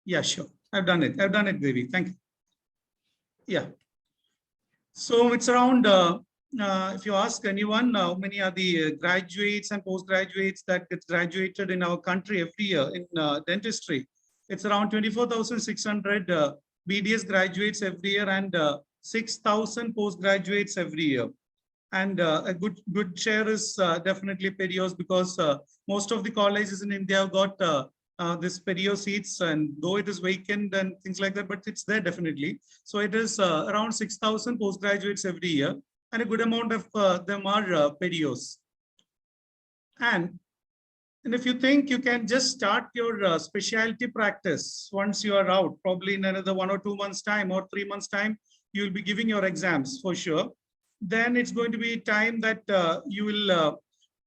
Yeah, sure. I've done it. I've done it, Devi. Thank you. Yeah. So it's around, if you ask anyone, how many are the graduates and postgraduates that get graduated in our country every year in dentistry? It's around 24,600 BDS graduates every year and 6,000 postgraduates every year. And a good share is definitely Perios, because most of the colleges in India have got this Perio seats, and though it is vacant and things like that, but it's there definitely. So it is around 6,000 postgraduates every year, and a good amount of them are Perios. And if you think you can just start your specialty practice once you are out, probably in another 1 or 2 months time or 3 months time, you will be giving your exams for sure. Then it's going to be time that you will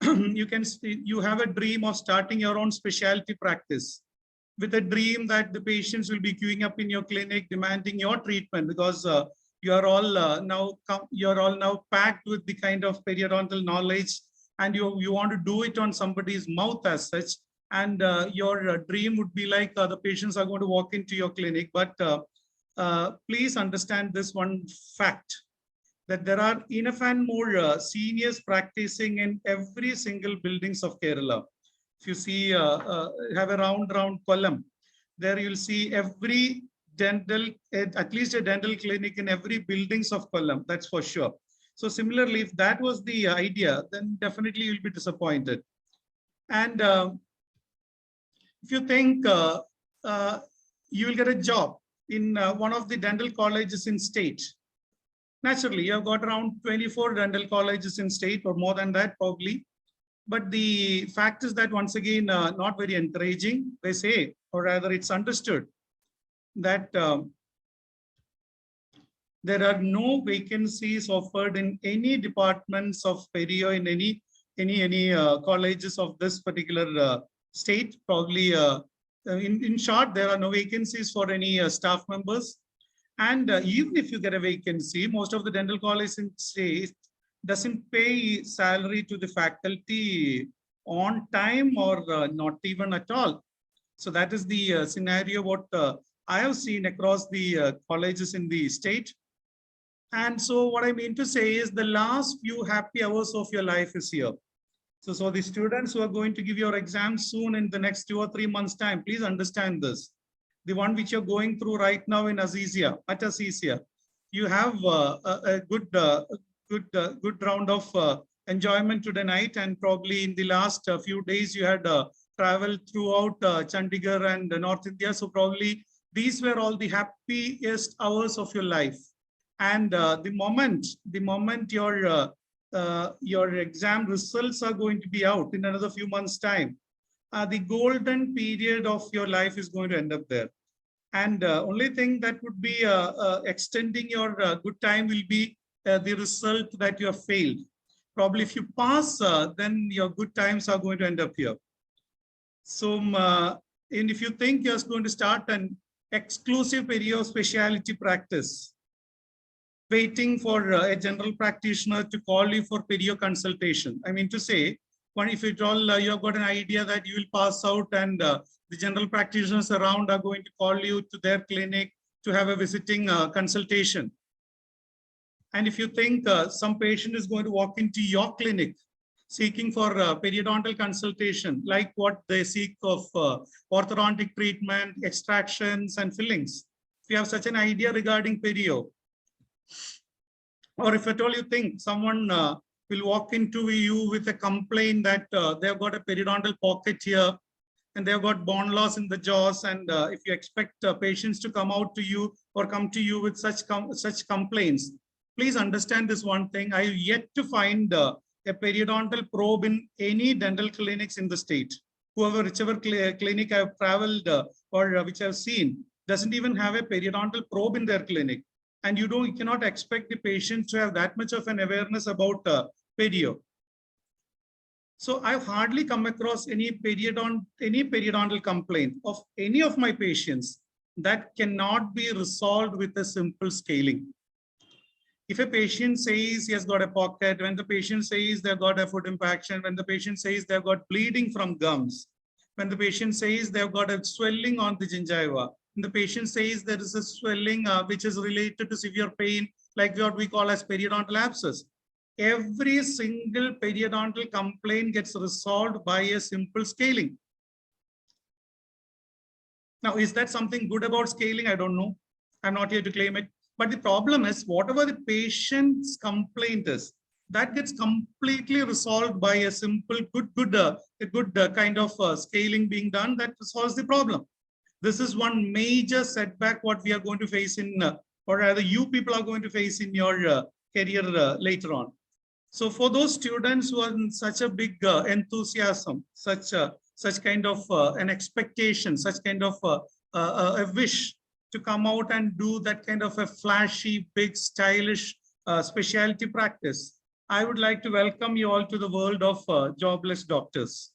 you have a dream of starting your own specialty practice, with a dream that the patients will be queuing up in your clinic demanding your treatment, because you are all now packed with the kind of periodontal knowledge, and you want to do it on somebody's mouth as such. And your dream would be like the patients are going to walk into your clinic. But please understand this one fact, that there are enough and more seniors practicing in every single buildings of Kerala. If you see, have a round column, there you'll see every dental, at least a dental clinic in every buildings of Kollam, that's for sure. So similarly, if that was the idea, then definitely you'll be disappointed. And if you think you will get a job in one of the dental colleges in state, naturally, you have got around 24 dental colleges in state, or more than that probably. But the fact is that, once again, not very encouraging. They say, or rather it's understood, that there are no vacancies offered in any departments of Perio in any colleges of this particular state. Probably, in short, there are no vacancies for any staff members. And even if you get a vacancy, most of the dental colleges in state doesn't pay salary to the faculty on time, or not even at all. So that is the scenario what I have seen across the colleges in the state. And so what I mean to say is, the last few happy hours of your life is here. So the students who are going to give your exams soon in the next 2 or 3 months time, please understand this. The one which you're going through right now in Azizia, at Azizia, you have a good round of enjoyment today night, and probably in the last few days you had traveled throughout Chandigarh and North India. So probably these were all the happiest hours of your life. And the moment your exam results are going to be out in another few months' time, the golden period of your life is going to end up there. And only thing that would be extending your good time will be the result that you have failed. Probably if you pass, then your good times are going to end up here. So, and if you think you're going to start an exclusive Perio specialty practice, waiting for a general practitioner to call you for Perio consultation, I mean to say, if at all you have got an idea that you will pass out, and the general practitioners around are going to call you to their clinic to have a visiting consultation. And if you think some patient is going to walk into your clinic seeking for periodontal consultation, like what they seek of orthodontic treatment, extractions and fillings, if you have such an idea regarding Perio, or if at all you think someone will walk into you with a complaint that they've got a periodontal pocket here and they've got bone loss in the jaws, and if you expect patients to come out to you or come to you with such complaints, please understand this one thing. I have yet to find a periodontal probe in any dental clinics in the state. Whichever clinic I've traveled or which I've seen doesn't even have a periodontal probe in their clinic. And you cannot expect the patient to have that much of an awareness about perio. So I've hardly come across any periodontal complaint of any of my patients that cannot be resolved with a simple scaling. If a patient says he has got a pocket, when the patient says they've got a foot impaction, when the patient says they've got bleeding from gums, when the patient says they've got a swelling on the gingiva, the patient says there is a swelling which is related to severe pain, like what we call as periodontal abscess. Every single periodontal complaint gets resolved by a simple scaling. Now, is that something good about scaling? I don't know. I'm not here to claim it. But the problem is, whatever the patient's complaint is, that gets completely resolved by a simple, good kind of scaling being done that solves the problem. This is one major setback what we are going to face in, or rather you people are going to face in your career later on. So for those students who are in such a big enthusiasm, such kind of an expectation, such kind of a wish to come out and do that kind of a flashy, big, stylish specialty practice, I would like to welcome you all to the world of jobless doctors.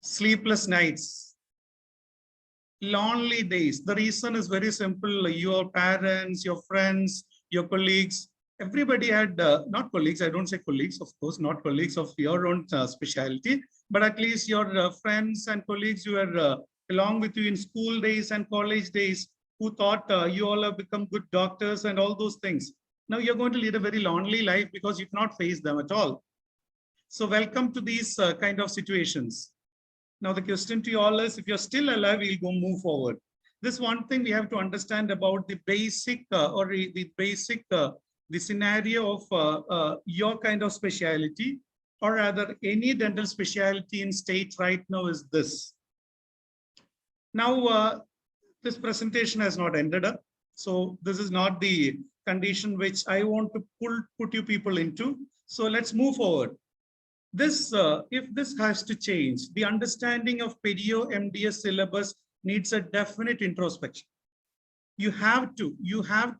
Sleepless nights, lonely days. The reason is very simple. Your parents, your friends, your colleagues, everybody had, not colleagues, I don't say colleagues, of course, not colleagues of your own specialty, but at least your friends and colleagues who were along with you in school days and college days, who thought you all have become good doctors and all those things. Now you're going to lead a very lonely life because you cannot face them at all. So welcome to these kind of situations. Now the question to you all is, if you're still alive, we'll go move forward. This one thing we have to understand about the basic the scenario of your kind of specialty, or rather any dental specialty in state right now is this. Now, this presentation has not ended up. So this is not the condition which I want to put you people into. So let's move forward. This, if this has to change, the understanding of Perio MDS syllabus needs a definite introspection. You have to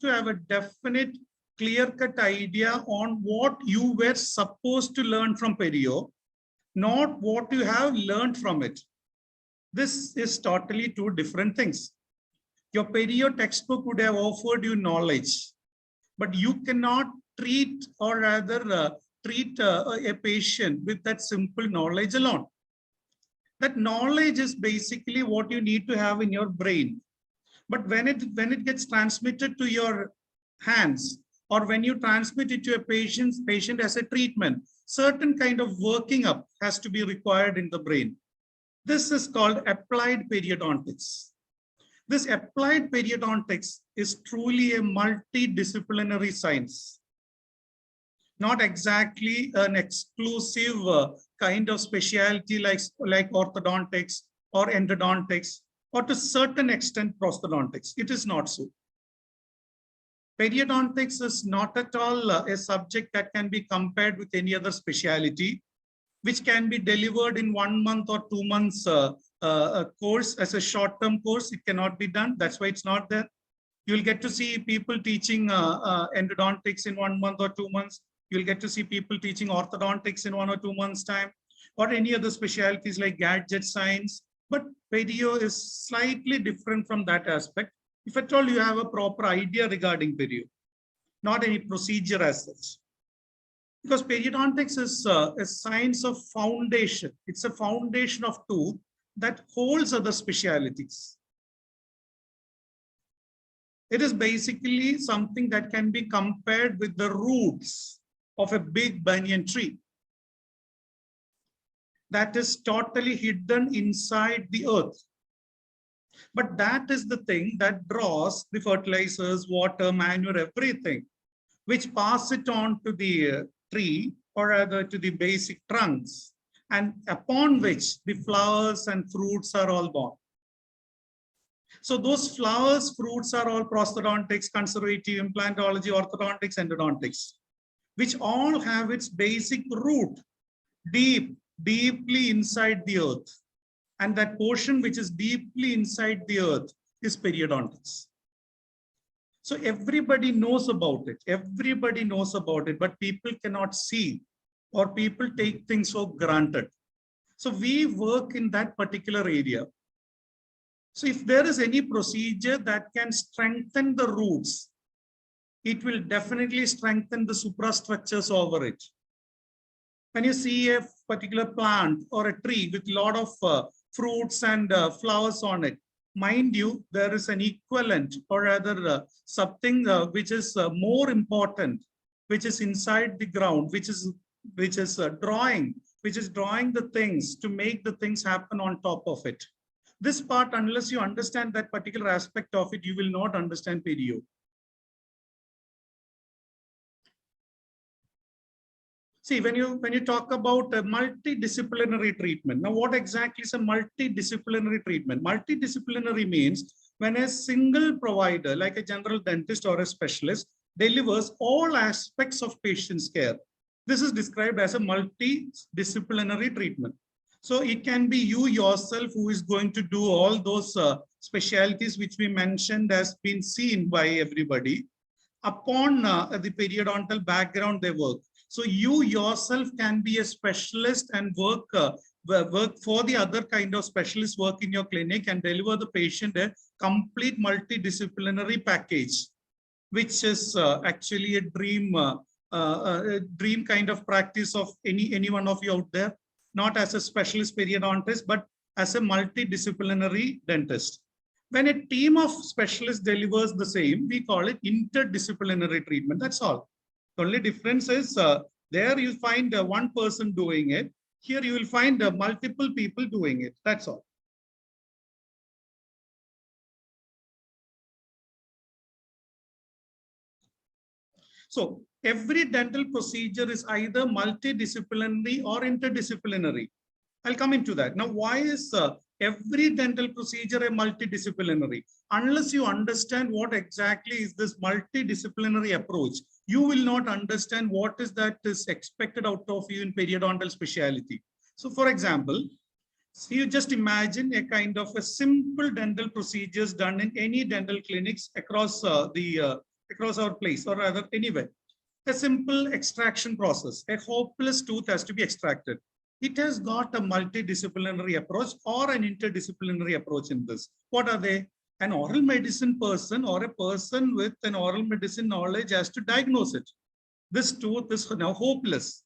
have a definite clear-cut idea on what you were supposed to learn from Perio, not what you have learned from it. This is totally two different things. Your Perio textbook would have offered you knowledge, but you cannot treat, or rather treat a patient with that simple knowledge alone. That knowledge is basically what you need to have in your brain. But when it gets transmitted to your hands, or when you transmit it to a patient as a treatment, certain kind of working up has to be required in the brain. This is called applied periodontics. This applied periodontics is truly a multidisciplinary science. Not exactly an exclusive kind of specialty like orthodontics or endodontics, or to a certain extent prosthodontics. It is not so. Periodontics is not at all a subject that can be compared with any other specialty, which can be delivered in 1 month or 2 months course as a short-term course. It cannot be done. That's why it's not there. You'll get to see people teaching endodontics in 1 month or 2 months. You'll get to see people teaching orthodontics in 1 or 2 months' time, or any other specialties like gadget science. But Perio is slightly different from that aspect. If at all you have a proper idea regarding Perio, not any procedure as such. Because periodontics is a science of foundation. It's a foundation of tooth that holds other specialities. It is basically something that can be compared with the roots of a big banyan tree that is totally hidden inside the earth. But that is the thing that draws the fertilizers, water, manure, everything, which pass it on to the tree, or rather to the basic trunks, and upon which the flowers and fruits are all born. So those flowers, fruits are all prosthodontics, conservative, implantology, orthodontics, endodontics, which all have its basic root deeply inside the earth. And that portion which is deeply inside the earth is periodontics. So everybody knows about it. Everybody knows about it, but people cannot see, or people take things for granted. So we work in that particular area. So if there is any procedure that can strengthen the roots, it will definitely strengthen the suprastructures over it. When you see a particular plant or a tree with a lot of fruits and flowers on it, mind you, there is an equivalent or rather something which is more important, which is inside the ground, which is drawing the things to make the things happen on top of it. This part, unless you understand that particular aspect of it, you will not understand perio. See, when you talk about a multidisciplinary treatment, now what exactly is a multidisciplinary treatment? Multidisciplinary means when a single provider, like a general dentist or a specialist, delivers all aspects of patient's care. This is described as a multidisciplinary treatment. So it can be you yourself who is going to do all those specialities which we mentioned has been seen by everybody. Upon the periodontal background they work. So you yourself can be a specialist and work for the other kind of specialist work in your clinic and deliver the patient a complete multidisciplinary package, which is actually a dream kind of practice of any one of you out there, not as a specialist periodontist, but as a multidisciplinary dentist. When a team of specialists delivers the same, we call it interdisciplinary treatment. That's all. The only difference is there you find one person doing it. Here you will find multiple people doing it. That's all. So every dental procedure is either multidisciplinary or interdisciplinary. I'll come into that. Now, why is every dental procedure a multidisciplinary? Unless you understand what exactly is this multidisciplinary approach, you will not understand what is that is expected out of you in periodontal speciality. So for example, you just imagine a kind of a simple dental procedures done in any dental clinics across across our place, or rather anywhere. A simple extraction process. A hopeless tooth has to be extracted. It has got a multidisciplinary approach or an interdisciplinary approach in this. What are they? An oral medicine person or a person with an oral medicine knowledge has to diagnose it. This tooth is now hopeless.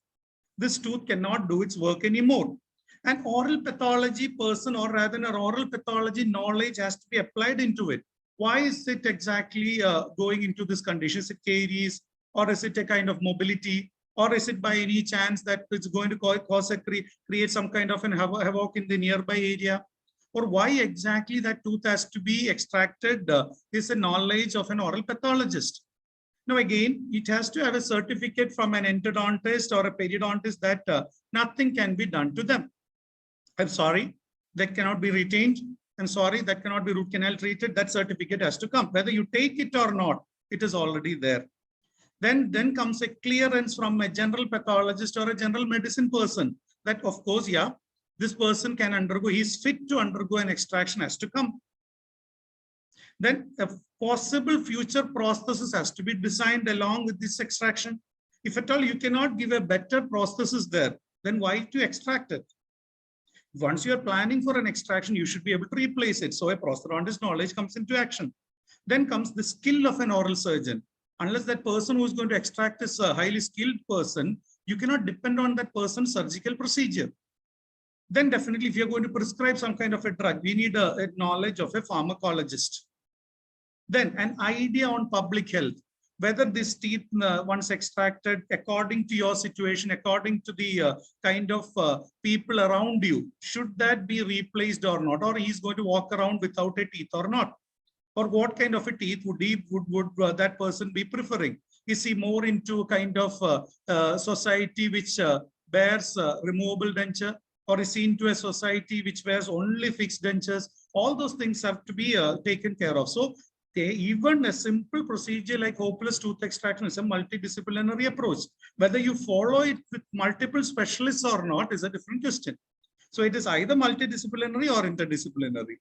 This tooth cannot do its work anymore. An oral pathology person, or rather an oral pathology knowledge, has to be applied into it. Why is it exactly going into this condition? Is it caries, or is it a kind of mobility? Or is it by any chance that it's going to create some kind of an havoc in the nearby area? Or why exactly that tooth has to be extracted is a knowledge of an oral pathologist. Now again, it has to have a certificate from an endodontist or a periodontist that nothing can be done to them. I'm sorry, that cannot be retained. I'm sorry, that cannot be root canal treated. That certificate has to come. Whether you take it or not, it is already there. Then comes a clearance from a general pathologist or a general medicine person that, of course, yeah, this person can undergo, he's fit to undergo an extraction, has to come. Then a possible future prosthesis has to be designed along with this extraction. If at all you cannot give a better prosthesis there, then why to extract it? Once you are planning for an extraction, you should be able to replace it. So a prosthodontist knowledge comes into action. Then comes the skill of an oral surgeon. Unless that person who is going to extract is a highly skilled person, you cannot depend on that person's surgical procedure. Then definitely if you're going to prescribe some kind of a drug, we need a knowledge of a pharmacologist. Then an idea on public health, whether this teeth once extracted according to your situation, according to the kind of people around you, should that be replaced or not, or he's going to walk around without a teeth or not? Or what kind of a teeth would that person be preferring? Is he more into kind of society which bears removable denture, or is he into a society which bears only fixed dentures? All those things have to be taken care of. So even a simple procedure like hopeless tooth extraction is a multidisciplinary approach. Whether you follow it with multiple specialists or not is a different question. So it is either multidisciplinary or interdisciplinary.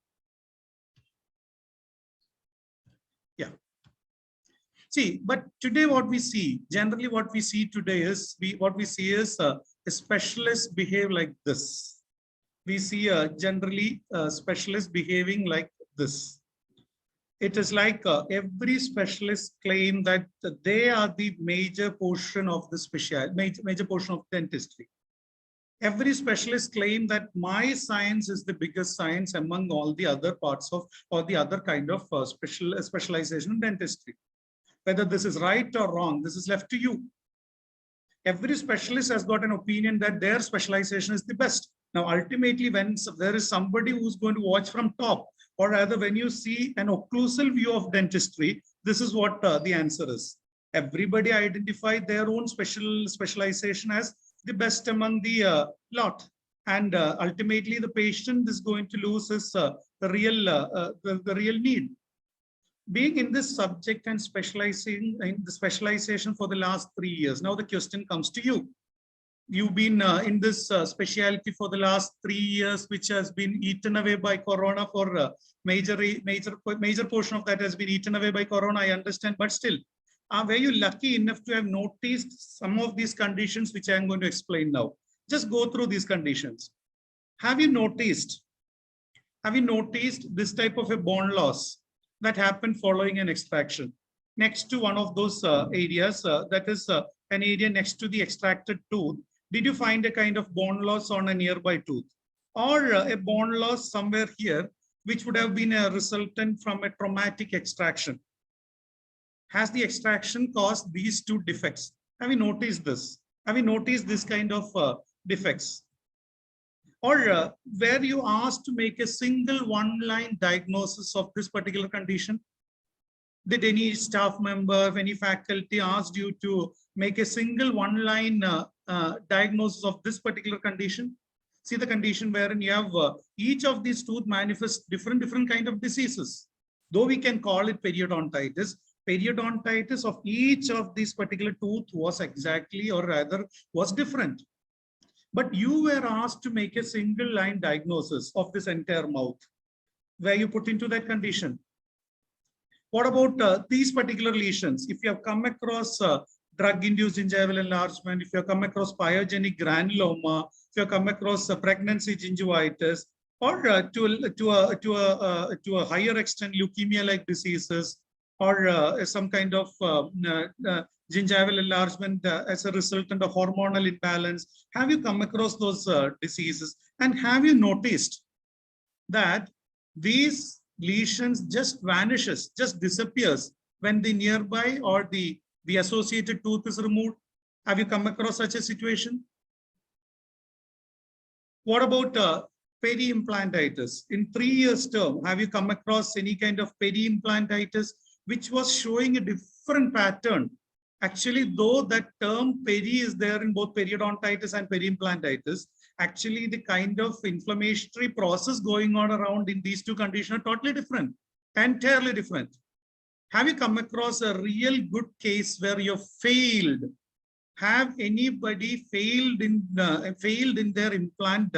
Yeah. See, but today what we see, generally what we see today is, a specialist behave like this. We see generally specialists behaving like this. It is like every specialist claim that they are the major portion of the major portion of dentistry. Every specialist claim that my science is the biggest science among all the other parts of or the other kind of specialization in dentistry. Whether this is right or wrong, this is left to you. Every specialist has got an opinion that their specialization is the best. Now, ultimately, when there is somebody who's going to watch from top, or rather when you see an occlusal view of dentistry, this is what the answer is. Everybody identified their own specialization as the best among the lot. And ultimately, the patient is going to lose his the real need. Being in this subject and specializing in the specialization for the last 3 years, now the question comes to you. You've been in this specialty for the last 3 years, which has been eaten away by corona. For major portion of that has been eaten away by corona, I understand, but still, were you lucky enough to have noticed some of these conditions which I am going to explain now? Just go through these conditions. Have you noticed this type of a bone loss that happened following an extraction next to one of those areas, that is an area next to the extracted tooth? Did you find a kind of bone loss on a nearby tooth, or a bone loss somewhere here, which would have been a resultant from a traumatic extraction? Has the extraction caused these two defects? Have you noticed this? Have you noticed this kind of defects? Or were you asked to make a single one-line diagnosis of this particular condition? Did any staff member, any faculty asked you to make a single one-line diagnosis of this particular condition? See the condition wherein you have each of these tooth manifests different kind of diseases. Though we can call it periodontitis, periodontitis of each of these particular tooth was exactly, or rather was different. But you were asked to make a single line diagnosis of this entire mouth. Were you put into that condition? What about these particular lesions? If you have come across drug-induced gingival enlargement, if you have come across pyogenic granuloma, if you have come across pregnancy gingivitis, or to a higher extent leukemia-like diseases, or some kind of gingival enlargement as a resultant of hormonal imbalance, have you come across those diseases? And have you noticed that these lesions just vanishes, just disappears when the nearby or the associated tooth is removed? Have you come across such a situation? What about peri-implantitis? In 3 years term, have you come across any kind of peri-implantitis which was showing a different pattern? Actually, though that term peri is there in both periodontitis and peri-implantitis, actually the kind of inflammatory process going on around in these two conditions are totally different, entirely different. Have you come across a real good case where you failed? Have anybody failed in their implant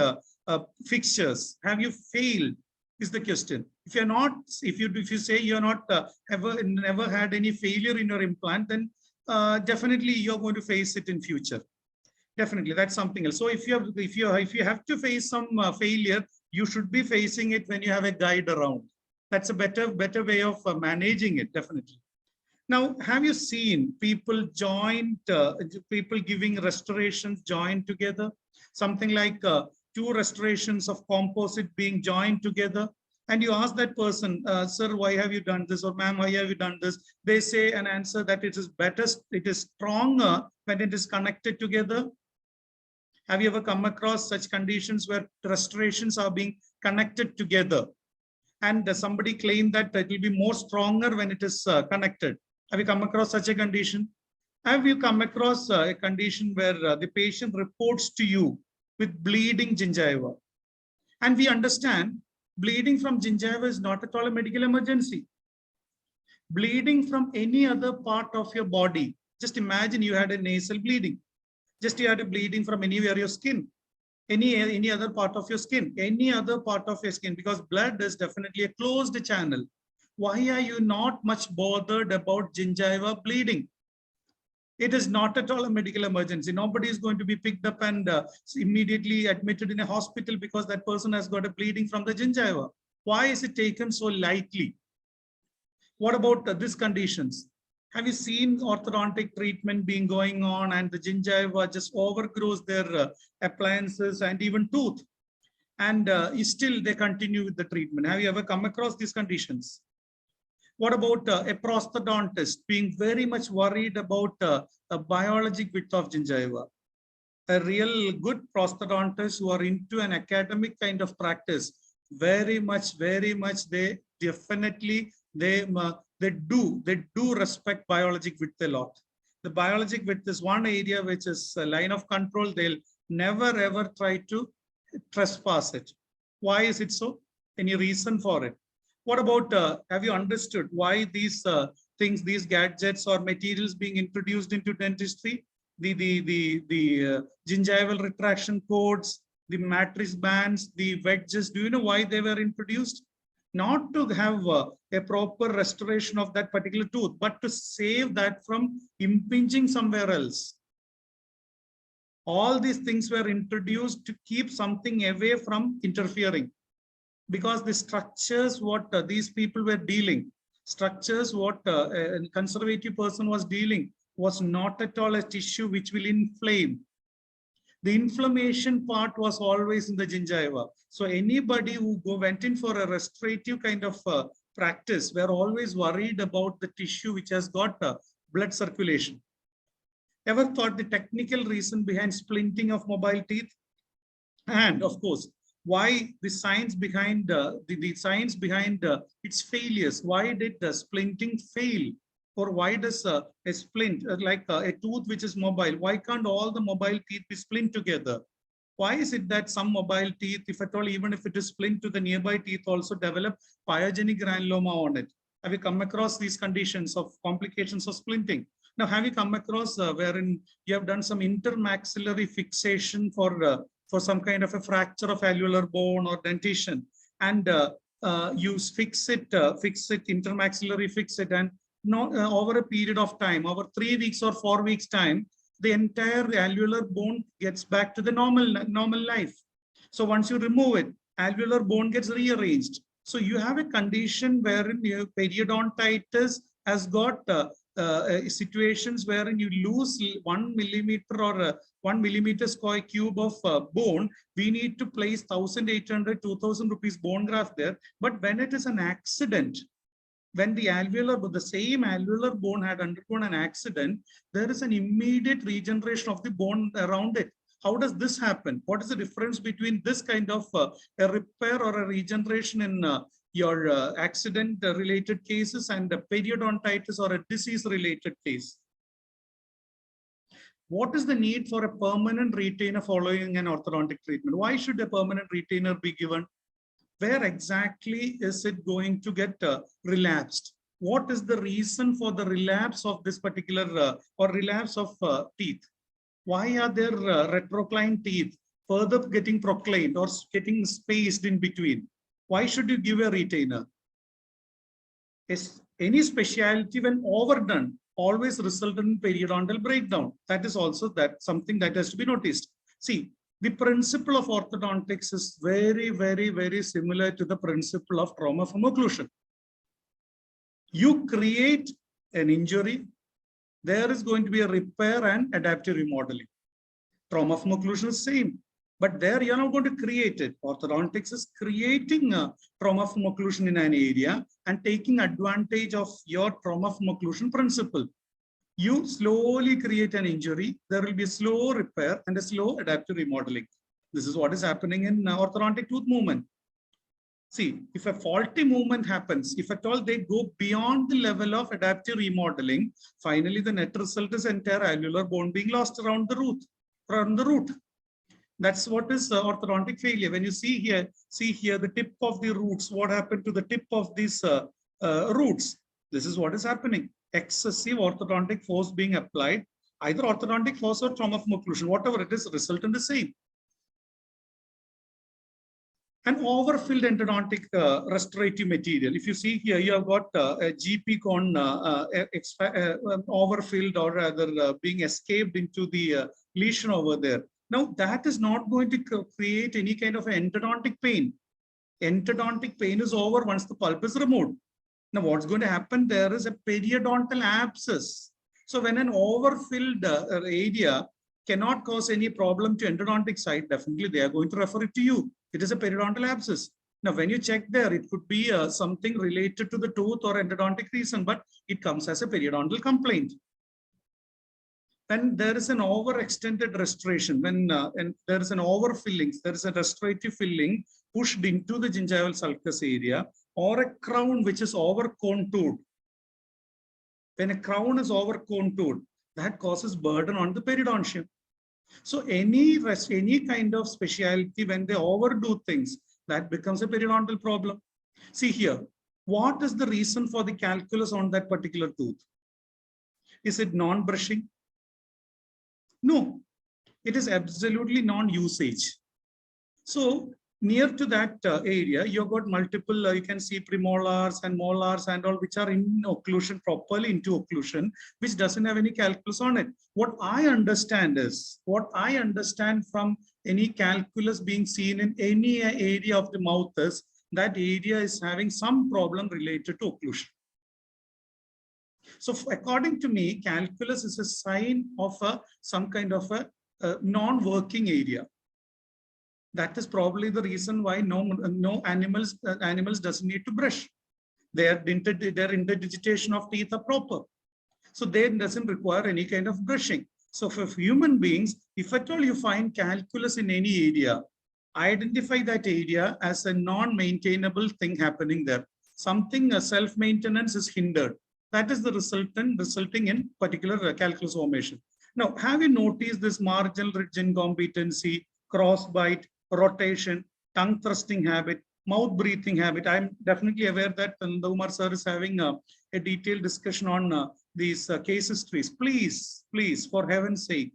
fixtures? Have you failed? Is the question. If you're not, if you say you're not never had any failure in your implant, then definitely you're going to face it in future. Definitely, that's something else. So if you have to face some failure, you should be facing it when you have a guide around. That's a better way of managing it, definitely. Now, have you seen people people giving restorations joined together? Something like 2 restorations of composite being joined together. And you ask that person, sir, why have you done this? Or ma'am, why have you done this? They say an answer that it is better, it is stronger when it is connected together. Have you ever come across such conditions where restorations are being connected together? And somebody claimed that it will be more stronger when it is connected. Have you come across such a condition? Have you come across a condition where the patient reports to you with bleeding gingiva? And we understand bleeding from gingiva is not at all a medical emergency. Bleeding from any other part of your body. Just imagine you had a nasal bleeding. Just you had a bleeding from anywhere your skin. Any other part of your skin. Any other part of your skin. Because blood is definitely a closed channel. Why are you not much bothered about gingiva bleeding? It is not at all a medical emergency. Nobody is going to be picked up and immediately admitted in a hospital because that person has got a bleeding from the gingiva. Why is it taken so lightly? What about these conditions? Have you seen orthodontic treatment being going on and the gingiva just overgrows their appliances and even tooth? And still they continue with the treatment. Have you ever come across these conditions? What about a prosthodontist being very much worried about a biologic width of gingiva? A real good prosthodontist who are into an academic kind of practice, very much, they definitely, they do respect biologic width a lot. The biologic width is one area which is a line of control. They'll never ever try to trespass it. Why is it so? Any reason for it? What about, have you understood why these things, these gadgets or materials being introduced into dentistry? The gingival retraction codes, the matrix bands, the wedges. Do you know why they were introduced? Not to have a proper restoration of that particular tooth, but to save that from impinging somewhere else. All these things were introduced to keep something away from interfering, because the structures what these people were dealing, structures what a conservative person was dealing, was not at all a tissue which will inflame. The inflammation part was always in the gingiva. So anybody who went in for a restorative kind of practice were always worried about the tissue which has got blood circulation. Ever thought the technical reason behind splinting of mobile teeth? And of course, why the science behind the science behind its failures? Why did the splinting fail? Or why does a splint, like a tooth which is mobile, why can't all the mobile teeth be splint together? Why is it that some mobile teeth, if at all, even if it is splint to the nearby teeth, also develop pyogenic granuloma on it? Have you come across these conditions of complications of splinting? Now, have you come across wherein you have done some intermaxillary fixation for some kind of a fracture of alveolar bone or dentition, and you fix it intermaxillary fix it, and not over a period of time, over 3 weeks or 4 weeks time, the entire alveolar bone gets back to the normal life. So once you remove it, alveolar bone gets rearranged. So you have a condition wherein your periodontitis has got situations wherein you lose 1 millimeter or 1 millimeter square cube of bone. We need to place 1,800, 2,000 rupees bone graft there. But when it is an accident, when the same alveolar bone had undergone an accident, there is an immediate regeneration of the bone around it. How does this happen? What is the difference between this kind of a repair or a regeneration in your accident-related cases and a periodontitis or a disease-related case? What is the need for a permanent retainer following an orthodontic treatment? Why should a permanent retainer be given? Where exactly is it going to get relapsed? What is the reason for the relapse of this particular or relapse of teeth? Why are there retroclined teeth further getting proclined or getting spaced in between? Why should you give a retainer? Any specialty, when overdone, always result in periodontal breakdown. That is also something that has to be noticed. See, the principle of orthodontics is very similar to the principle of trauma from occlusion. You create an injury, there is going to be a repair and adaptive remodeling. Trauma from occlusion is same, but there you're not going to create it. Orthodontics is creating a trauma from occlusion in an area and taking advantage of your trauma from occlusion principle. You slowly create an injury, there will be a slow repair and a slow adaptive remodeling. This is what is happening in orthodontic tooth movement. See, if a faulty movement happens, if at all they go beyond the level of adaptive remodeling, finally the net result is entire alveolar bone being lost around the root. That's what is orthodontic failure. When you see here the tip of the roots, what happened to the tip of these roots? This is what is happening. Excessive orthodontic force being applied, either orthodontic force or trauma from occlusion, whatever it is, result in the same. An overfilled endodontic restorative material. If you see here, you have got a GP cone overfilled or rather being escaped into the lesion over there. Now, that is not going to create any kind of endodontic pain. Endodontic pain is over once the pulp is removed. Now, what's going to happen? There is a periodontal abscess. So when an overfilled area cannot cause any problem to endodontic side, definitely they are going to refer it to you. It is a periodontal abscess. Now, when you check there, it could be something related to the tooth or endodontic reason, but it comes as a periodontal complaint. When there is an overextended restoration, when and there is an overfilling, there is a restorative filling pushed into the gingival sulcus area, or a crown which is over-contoured. When a crown is over-contoured, that causes burden on the periodontium. So any kind of specialty, when they overdo things, that becomes a periodontal problem. See here, what is the reason for the calculus on that particular tooth? Is it non-brushing? No, it is absolutely non-usage. So near to that area, you've got multiple, you can see premolars and molars and all, which are in occlusion, properly into occlusion, which doesn't have any calculus on it. What I understand from any calculus being seen in any area of the mouth is that area is having some problem related to occlusion. So according to me, calculus is a sign of some kind of a non-working area. That is probably the reason why no animals doesn't need to brush. Their interdigitation of teeth are proper. So they doesn't require any kind of brushing. So for human beings, if at all you find calculus in any area, identify that area as a non-maintainable thing happening there. Something self-maintenance is hindered. That is the resulting in particular calculus formation. Now, have you noticed this marginal ridge incompetency, cross-bite, rotation, tongue thrusting habit, mouth breathing habit? I'm definitely aware that Umar sir is having a detailed discussion on these case histories. Please, for heaven's sake,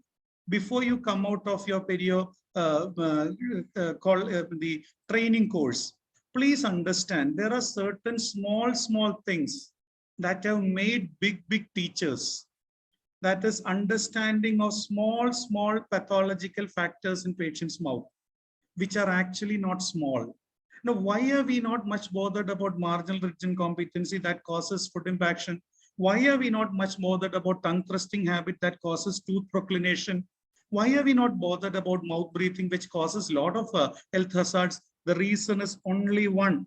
before you come out of your Perio the training course, please understand there are certain small things that have made big teachers. That is understanding of small pathological factors in patient's mouth, which are actually not small. Now, why are we not much bothered about marginal ridge incompetency that causes foot impaction? Why are we not much bothered about tongue thrusting habit that causes tooth proclination? Why are we not bothered about mouth breathing, which causes a lot of health hazards? The reason is only one.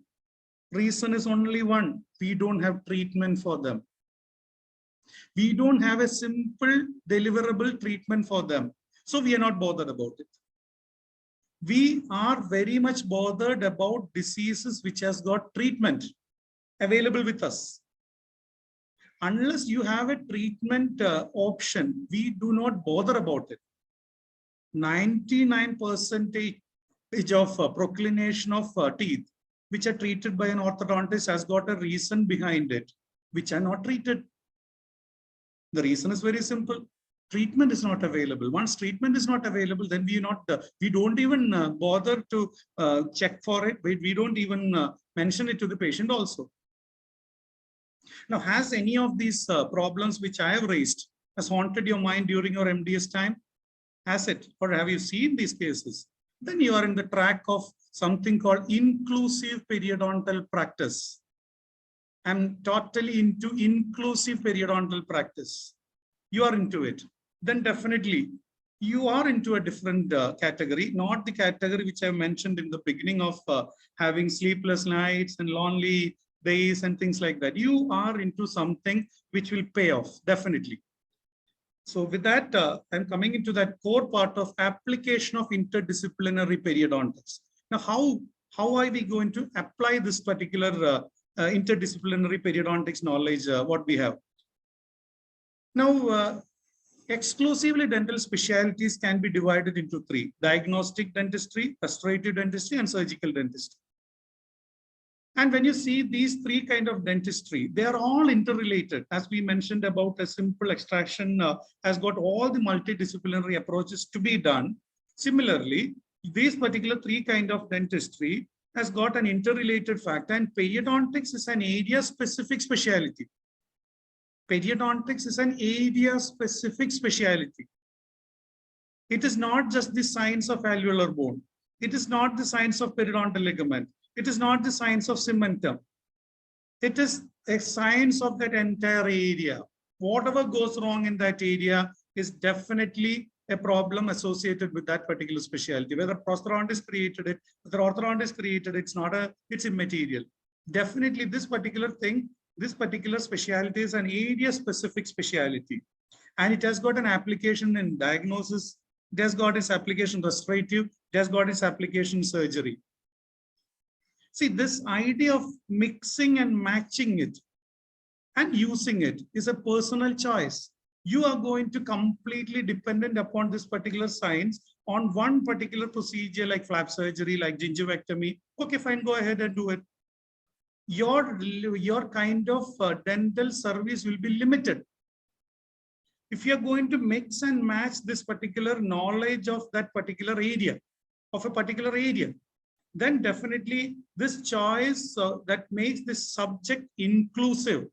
We don't have treatment for them. We don't have a simple deliverable treatment for them. So we are not bothered about it. We are very much bothered about diseases which has got treatment available with us. Unless you have a treatment option, we do not bother about it. 99% of proclination of teeth, which are treated by an orthodontist, has got a reason behind it, which are not treated. The reason is very simple. Treatment is not available. Once treatment is not available, then we don't even bother to check for it. We don't even mention it to the patient also. Now, has any of these problems which I have raised has haunted your mind during your MDS time? Has it? Or have you seen these cases? Then you are in the track of something called inclusive periodontal practice. I'm totally into inclusive periodontal practice. You are into it. Then definitely you are into a different category, not the category which I mentioned in the beginning of having sleepless nights and lonely days and things like that. You are into something which will pay off, definitely. So with that, I'm coming into that core part of application of interdisciplinary periodontics. Now, how are we going to apply this particular interdisciplinary periodontics knowledge, what we have? Now, exclusively dental specialties can be divided into three: diagnostic dentistry, restorative dentistry, and surgical dentistry. And when you see these three kind of dentistry, they are all interrelated. As we mentioned about a simple extraction has got all the multidisciplinary approaches to be done. Similarly, these particular three kind of dentistry has got an interrelated factor, and periodontics is an area-specific specialty. Periodontics is an area-specific specialty. It is not just the science of alveolar bone. It is not the science of periodontal ligament. It is not the science of cementum. It is a science of that entire area. Whatever goes wrong in that area is definitely a problem associated with that particular specialty. Whether prosthodontist created it, whether orthodontist created it, it's immaterial. Definitely this particular thing, this particular specialty is an area specific specialty. And it has got an application in diagnosis, it has got its application restorative, it has got its application surgery. See, this idea of mixing and matching it and using it is a personal choice. You are going to completely dependent upon this particular science on one particular procedure like flap surgery, like gingivectomy. Okay, fine, go ahead and do it. Your kind of dental service will be limited. If you're going to mix and match this particular knowledge of that particular area, of a particular area, then definitely this choice that makes this subject inclusive.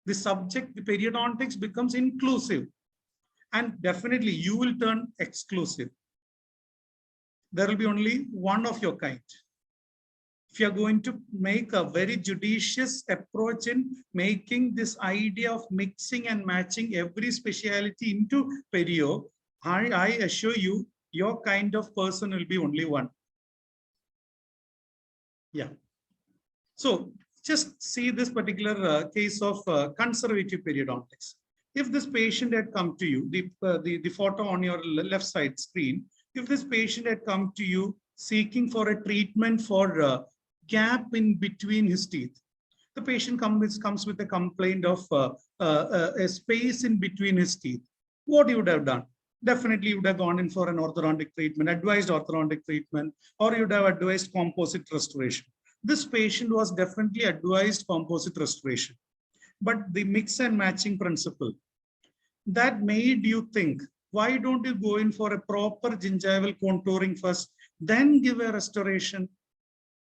The subject, the periodontics becomes inclusive, and definitely you will turn exclusive. There will be only one of your kind. If you're going to make a very judicious approach in making this idea of mixing and matching every specialty into perio, I assure you, your kind of person will be only one. Yeah. So just see this particular case of conservative periodontics. If this patient had come to you, the photo on your left side screen, if this patient had come to you seeking for a treatment for gap in between his teeth, the patient comes with a complaint of a space in between his teeth, what you would have done? Definitely you would have gone in for an orthodontic treatment, advised orthodontic treatment, or you would have advised composite restoration. This patient was definitely advised composite restoration. But the mix and matching principle, that made you think, why don't you go in for a proper gingival contouring first, then give a restoration?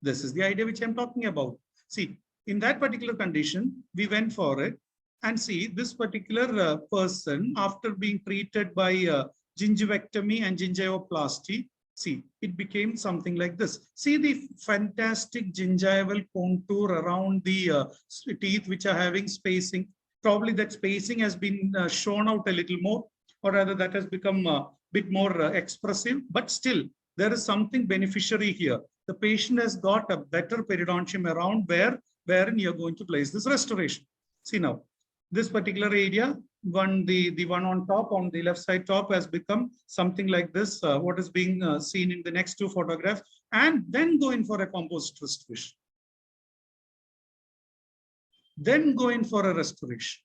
This is the idea which I'm talking about. See, in that particular condition, we went for it, and see this particular person, after being treated by gingivectomy and gingivoplasty, see, it became something like this. See the fantastic gingival contour around the teeth which are having spacing. Probably that spacing has been shown out a little more, or rather that has become a bit more expressive, but still there is something beneficiary here. The patient has got a better periodontium around wherein you're going to place this restoration. See now, this particular area, the one on top, on the left side top, has become something like this, what is being seen in the next two photographs, and then go in for a composite restoration. Then go in for a restoration.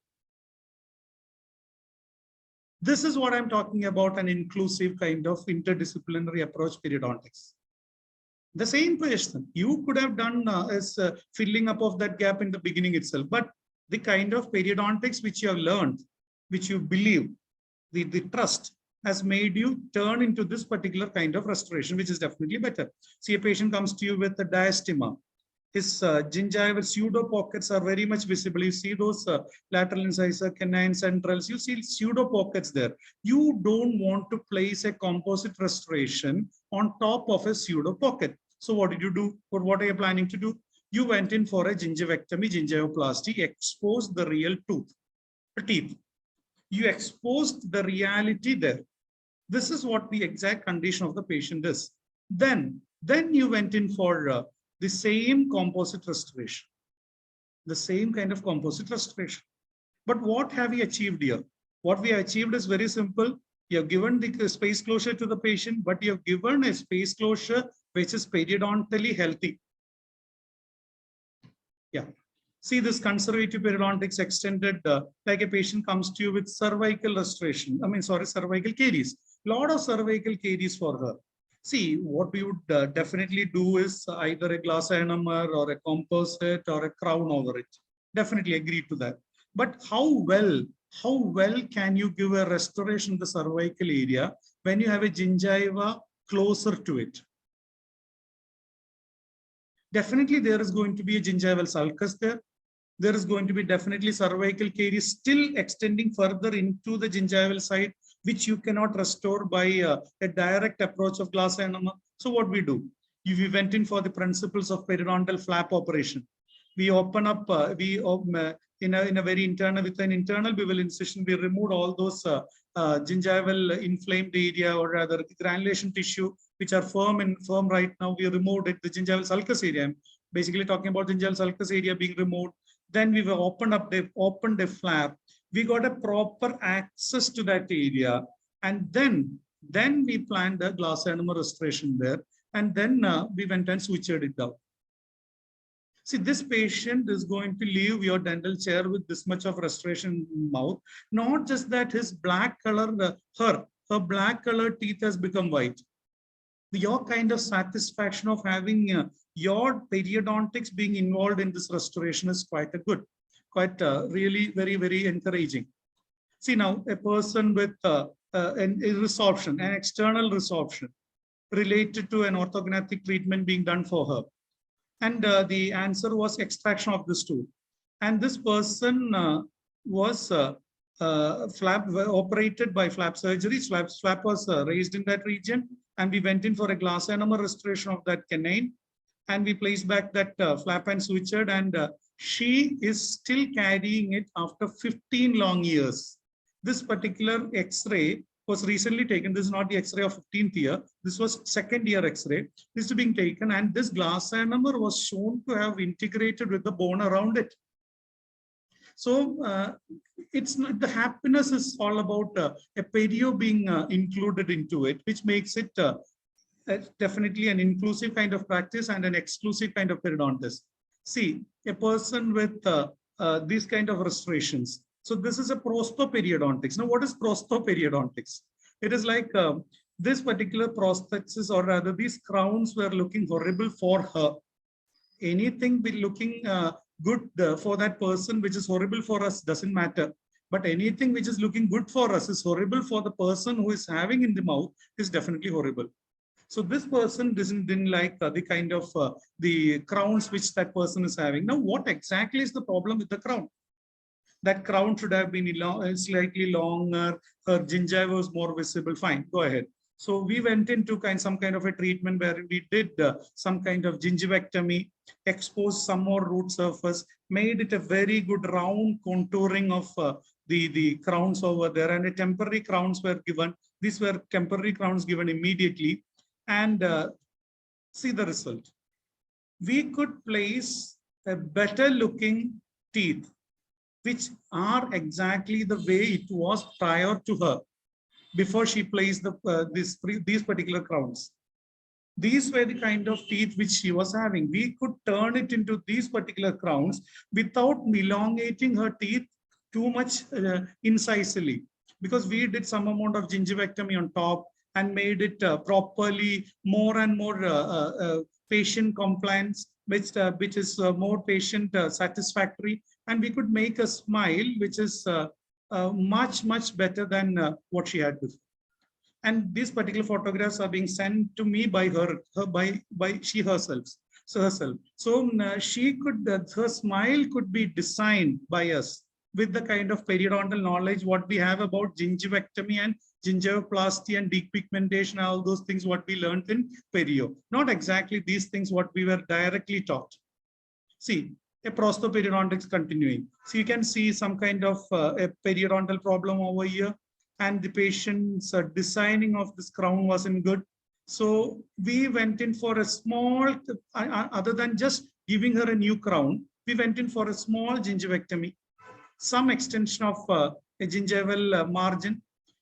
This is what I'm talking about, an inclusive kind of interdisciplinary approach periodontics. The same person, you could have done as filling up of that gap in the beginning itself, but the kind of periodontics which you have learned, which you believe, the trust has made you turn into this particular kind of restoration, which is definitely better. See, a patient comes to you with a diastema. His gingival pseudo pockets are very much visible. You see those lateral incisor, canine centrals, you see pseudo pockets there. You don't want to place a composite restoration on top of a pseudo pocket. So what did you do? Or what are you planning to do? You went in for a gingivectomy, gingivoplasty, exposed the real teeth. You exposed the reality there. This is what the exact condition of the patient is. Then you went in for the same composite restoration, the same kind of composite restoration. But what have we achieved here? What we have achieved is very simple. You have given the space closure to the patient, but you have given a space closure which is periodontally healthy. Yeah. See this conservative periodontics extended, like a patient comes to you with cervical restoration. Cervical caries. Lot of cervical caries for her. See, what we would definitely do is either a glass ionomer or a composite or a crown over it. Definitely agree to that. But how well can you give a restoration in the cervical area when you have a gingiva closer to it? Definitely there is going to be a gingival sulcus there. There is going to be definitely cervical caries still extending further into the gingival side, which you cannot restore by a direct approach of glass ionomer. So what we do? We went in for the principles of periodontal flap operation. We open up, in a very internal, with an internal bevel incision, we removed all those gingival inflamed area, or rather granulation tissue, which are firm right now. We removed it, the gingival sulcus area. I'm basically talking about gingival sulcus area being removed. Then we were opened a flap. We got a proper access to that area. And then we planned a glass enamel restoration there. And then we went and switched it down. See, this patient is going to leave your dental chair with this much of restoration in mouth. Not just that, his black color, her black colored teeth has become white. Your kind of satisfaction of having your periodontics being involved in this restoration is quite really very, very encouraging. See, now a person with a resorption, an external resorption related to an orthognathic treatment being done for her. And the answer was extraction of this tooth. And this person was operated by flap surgery. Flap was raised in that region. And we went in for a glass enamel restoration of that canine. And we placed back that flap and sutured. And she is still carrying it after 15 long years. This particular X-ray was recently taken. This is not the X-ray of 15th year. This was second year X-ray. This is being taken, and this glass enamel was shown to have integrated with the bone around it. So it's not, the happiness is all about a perio being included into it, which makes it definitely an inclusive kind of practice and an exclusive kind of periodontist. See, a person with these kind of restorations. So this is a prostoperiodontics. Now, what is prostoperiodontics? It is like this particular prosthesis, or rather these crowns were looking horrible for her. Anything be looking good for that person, which is horrible for us, doesn't matter. But anything which is looking good for us is horrible for the person who is having in the mouth is definitely horrible. So this person didn't like the kind of the crowns which that person is having. Now, what exactly is the problem with the crown? That crown should have been slightly longer, her gingiva was more visible. Fine, go ahead. So we went into some kind of a treatment where we did some kind of gingivectomy, exposed some more root surface, made it a very good round contouring of the crowns over there, and a temporary crowns were given. These were temporary crowns given immediately, and see the result. We could place a better looking teeth, which are exactly the way it was prior to her, before she placed these particular crowns. These were the kind of teeth which she was having. We could turn it into these particular crowns without elongating her teeth too much incisively, because we did some amount of gingivectomy on top and made it properly more and more patient compliance, which is more patient satisfactory. And we could make a smile which is much better than what she had before. And these particular photographs are being sent to me by she herself. So she could, her smile could be designed by us with the kind of periodontal knowledge what we have about gingivectomy and gingivoplasty and depigmentation, all those things what we learned in Perio. Not exactly these things what we were directly taught. See, a prostoperiodontics continuing. So you can see some kind of a periodontal problem over here, and the patient's designing of this crown wasn't good. So we went in for a small, other than just giving her a new crown, we went in for a small gingivectomy, some extension of a gingival margin,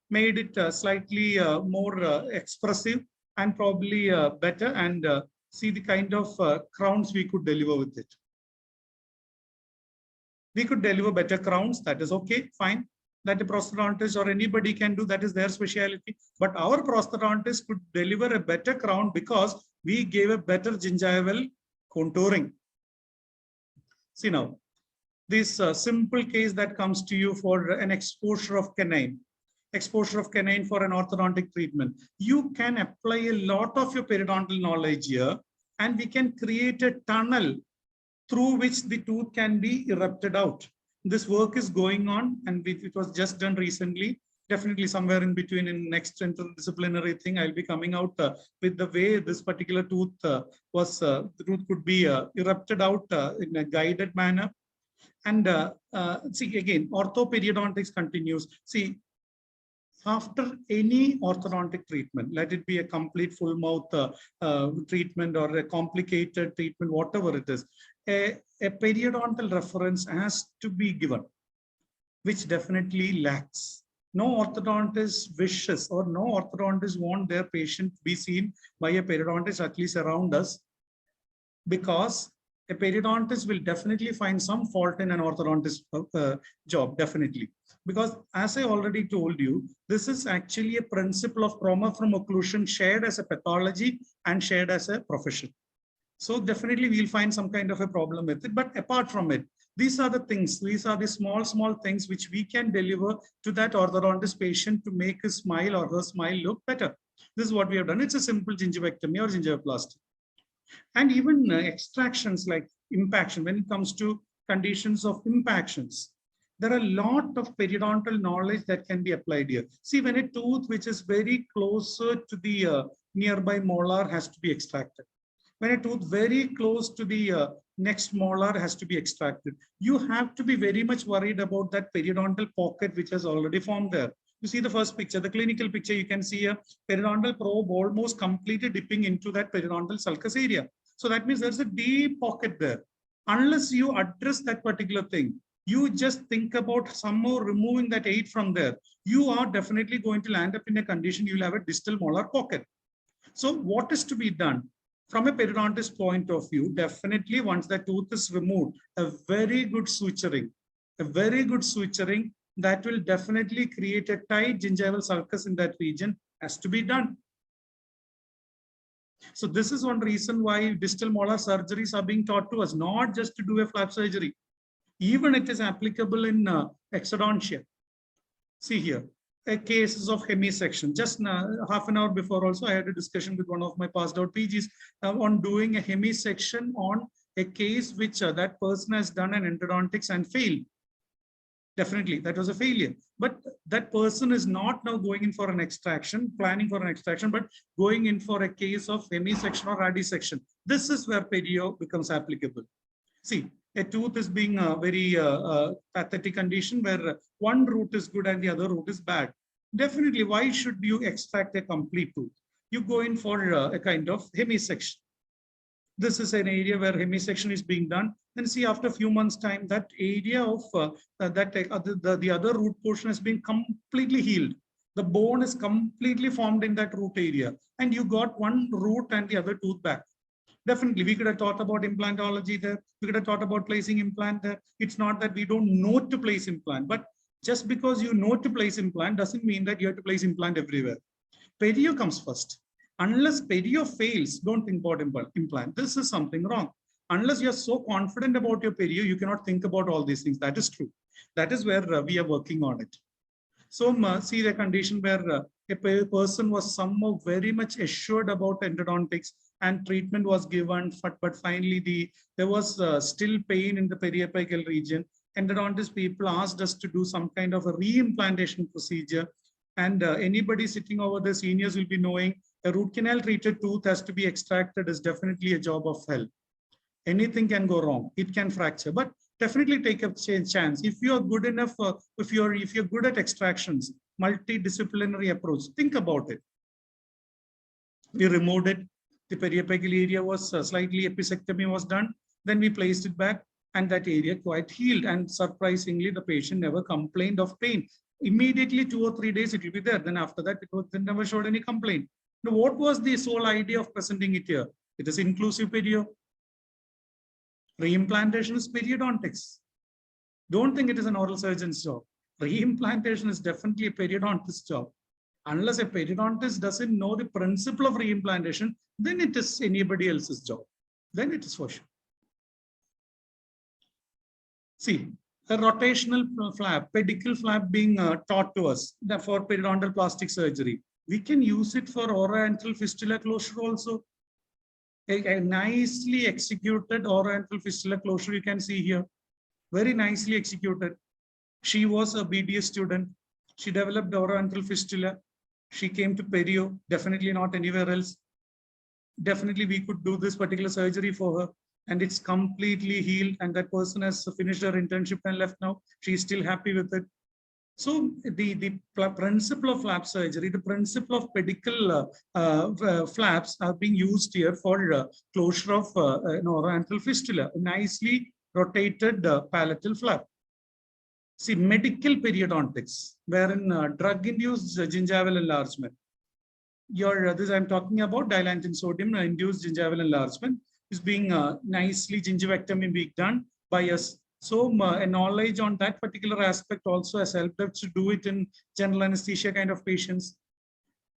made it slightly more expressive and probably better, and see the kind of crowns we could deliver with it. We could deliver better crowns, that is okay, fine. That a prosthodontist or anybody can do, that is their speciality. But our prosthodontist could deliver a better crown because we gave a better gingival contouring. See now, this simple case that comes to you for an exposure of canine for an orthodontic treatment. You can apply a lot of your periodontal knowledge here, and we can create a tunnel through which the tooth can be erupted out. This work is going on, and it was just done recently. Definitely somewhere in between in next interdisciplinary thing, I'll be coming out with the way this particular tooth the tooth could be erupted out in a guided manner. And see, again, orthoperiodontics continues. See, after any orthodontic treatment, let it be a complete full mouth treatment or a complicated treatment, whatever it is, a periodontal reference has to be given, which definitely lacks. No orthodontist wishes or no orthodontist want their patient to be seen by a periodontist, at least around us, because a periodontist will definitely find some fault in an orthodontist job, definitely. Because as I already told you, this is actually a principle of trauma from occlusion shared as a pathology and shared as a profession. So definitely we'll find some kind of a problem with it. But apart from it, these are the things, these are the small things which we can deliver to that orthodontist patient to make his smile or her smile look better. This is what we have done. It's a simple gingivectomy or gingivoplasty. And even extractions like impaction, when it comes to conditions of impactions, there are a lot of periodontal knowledge that can be applied here. See, when a tooth which is very closer to the nearby molar has to be extracted, when a tooth very close to the next molar has to be extracted, you have to be very much worried about that periodontal pocket which has already formed there. You see the first picture, the clinical picture, you can see a periodontal probe almost completely dipping into that periodontal sulcus area. So that means there's a deep pocket there. Unless you address that particular thing, you just think about somehow removing that aid from there, you are definitely going to land up in a condition you will have a distal molar pocket. So what is to be done? From a periodontist point of view, definitely once the tooth is removed, a very good suturing that will definitely create a tight gingival sulcus in that region has to be done. So this is one reason why distal molar surgeries are being taught to us, not just to do a flap surgery. Even it is applicable in exodontia. See here, cases of hemisection. Just half an hour before also, I had a discussion with one of my passed out PGs on doing a hemisection on a case which that person has done an endodontics and failed. Definitely, that was a failure. But that person is not now going in for an extraction, planning for an extraction, but going in for a case of hemisection or radisection. This is where perio becomes applicable. See, a tooth is being a very pathetic condition where one root is good and the other root is bad. Definitely, why should you extract a complete tooth? You go in for a kind of hemisection. This is an area where hemisection is being done. And see, after a few months' time, that area of the other root portion has been completely healed. The bone is completely formed in that root area. And you got one root and the other tooth back. Definitely, we could have thought about implantology there. We could have thought about placing implant there. It's not that we don't know to place implant, but just because you know to place implant doesn't mean that you have to place implant everywhere. Perio comes first. Unless perio fails, don't think about implant. This is something wrong. Unless you're so confident about your perio, you cannot think about all these things. That is true. That is where we are working on it. So see the condition where a person was somehow very much assured about endodontics and treatment was given, but finally there was still pain in the periapical region. Endodontist people asked us to do some kind of a reimplantation procedure. And anybody sitting over the seniors will be knowing a root canal treated tooth has to be extracted is definitely a job of hell. Anything can go wrong. It can fracture, but definitely take a chance. If you are good enough, if you're good at extractions, multidisciplinary approach, think about it. We removed it. The periapical area was slightly episectomy was done. Then we placed it back and that area quite healed. And surprisingly, the patient never complained of pain. Immediately 2 or 3 days, it will be there. Then after that, it never showed any complaint. Now, what was the sole idea of presenting it here? It is inclusive perio. Reimplantation is periodontics. Don't think it is an oral surgeon's job. Reimplantation is definitely a periodontist's job. Unless a periodontist doesn't know the principle of reimplantation, then it is anybody else's job. Then it is for sure. See, a rotational flap, pedicle flap being taught to us for periodontal plastic surgery. We can use it for oroantral fistula closure also. A nicely executed oroantral fistula closure you can see here. Very nicely executed. She was a BDS student. She developed orthodontal fistula. She came to Perio, definitely not anywhere else. Definitely we could do this particular surgery for her and it's completely healed and that person has finished her internship and left now. She's still happy with it. So the principle of flap surgery, the principle of pedicle flaps are being used here for closure of an orthodontal fistula, a nicely rotated palatal flap. See, medical periodontics, wherein drug-induced gingival enlargement. This I'm talking about dilantin sodium induced gingival enlargement is being nicely gingivectomy being done by us. So a knowledge on that particular aspect also has helped us to do it in general anesthesia kind of patients.